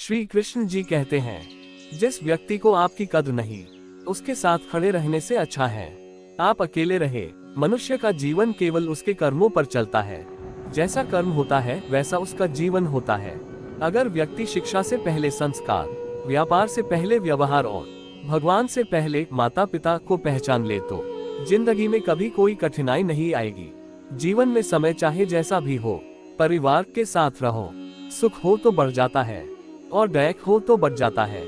श्री कृष्ण जी कहते हैं, जिस व्यक्ति को आपकी कद्र नहीं, उसके साथ खड़े रहने से अच्छा है आप अकेले रहे। मनुष्य का जीवन केवल उसके कर्मों पर चलता है। जैसा कर्म होता है वैसा उसका जीवन होता है। अगर व्यक्ति शिक्षा से पहले संस्कार, व्यापार से पहले व्यवहार और भगवान से पहले माता पिता को पहचान ले तो जिंदगी में कभी कोई कठिनाई नहीं आएगी। जीवन में समय चाहे जैसा भी हो, परिवार के साथ रहो। सुख हो तो बढ़ जाता है और दैक हो तो बढ़ जाता है।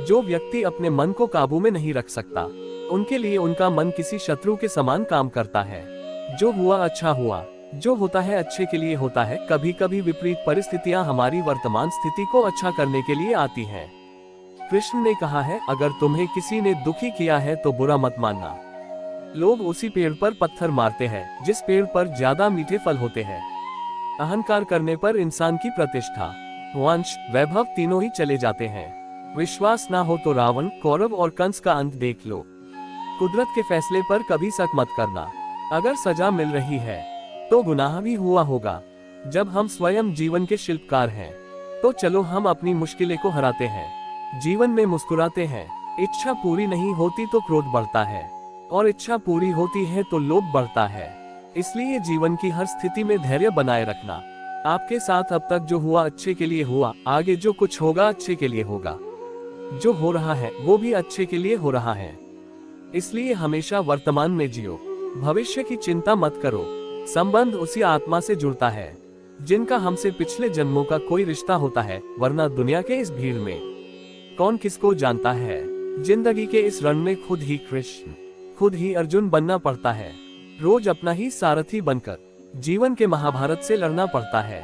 जो व्यक्ति अपने मन को काबू में नहीं रख सकता, उनके लिए उनका मन किसी शत्रु के समान काम करता है। जो हुआ अच्छा हुआ, जो होता है अच्छे के लिए होता है। कभी कभी विपरीत परिस्थितियां हमारी वर्तमान स्थिति को अच्छा करने के लिए आती हैं। कृष्ण ने कहा है, अगर तुम्हें किसी ने दुखी किया है तो बुरा मत मानना। लोग उसी पेड़ पर पत्थर मारते हैं जिस पेड़ पर ज्यादा मीठे फल होते हैं। अहंकार करने पर इंसान की प्रतिष्ठा, वंश, वैभव तीनों ही चले जाते हैं। विश्वास ना हो तो रावण, कौरव और कंस का अंत देख लो। कुदरत के फैसले पर कभी शक मत करना। अगर सजा मिल रही है तो गुनाह भी हुआ होगा। जब हम स्वयं जीवन के शिल्पकार हैं तो चलो हम अपनी मुश्किलें को हराते हैं, जीवन में मुस्कुराते हैं। इच्छा पूरी नहीं होती तो क्रोध बढ़ता है और इच्छा पूरी होती है तो लोभ बढ़ता है। इसलिए जीवन की हर स्थिति में धैर्य बनाए रखना। आपके साथ अब तक जो हुआ अच्छे के लिए हुआ, आगे जो कुछ होगा अच्छे के लिए होगा। जो हो रहा है वो भी अच्छे के लिए हो रहा है। इसलिए हमेशा वर्तमान में जियो, भविष्य की चिंता मत करो। संबंध उसी आत्मा से जुड़ता है जिनका हमसे पिछले जन्मों का कोई रिश्ता होता है, वरना दुनिया के इस भीड़ में कौन किसको जानता है। जिंदगी के इस रण में खुद ही कृष्ण, खुद ही अर्जुन बनना पड़ता है। रोज अपना ही सारथी बनकर जीवन के महाभारत से लड़ना पड़ता है।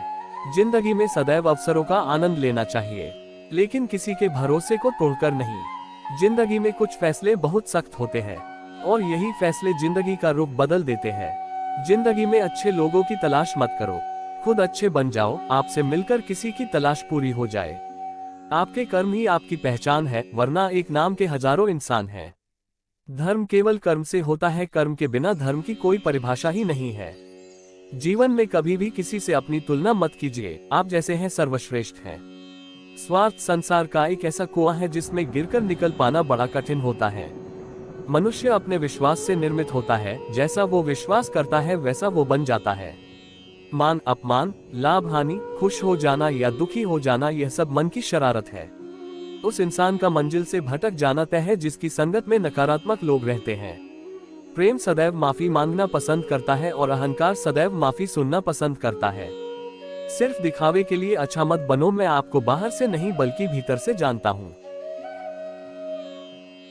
जिंदगी में सदैव अवसरों का आनंद लेना चाहिए, लेकिन किसी के भरोसे को तोड़कर नहीं। जिंदगी में कुछ फैसले बहुत सख्त होते हैं और यही फैसले जिंदगी का रुख बदल देते हैं। जिंदगी में अच्छे लोगों की तलाश मत करो, खुद अच्छे बन जाओ। आपसे मिलकर किसी की तलाश पूरी हो जाए। आपके कर्म ही आपकी पहचान है, वरना एक नाम के हजारों इंसान हैं। धर्म केवल कर्म से होता है, कर्म के बिना धर्म की कोई परिभाषा ही नहीं है। जीवन में कभी भी किसी से अपनी तुलना मत कीजिए, आप जैसे हैं सर्वश्रेष्ठ हैं। स्वार्थ संसार का एक ऐसा कुआं है जिसमें गिरकर निकल पाना बड़ा कठिन होता है। मनुष्य अपने विश्वास से निर्मित होता है, जैसा वो विश्वास करता है वैसा वो बन जाता है। मान अपमान, लाभ हानि, खुश हो जाना या दुखी हो जाना, यह सब मन की शरारत है। उस इंसान का मंजिल से भटक जाना तय है जिसकी संगत में नकारात्मक लोग रहते हैं। प्रेम सदैव माफी मांगना पसंद करता है और अहंकार सदैव माफी सुनना पसंद करता है। सिर्फ दिखावे के लिए अच्छा मत बनो। मैं आपको बाहर से नहीं बल्कि भीतर से जानता हूँ।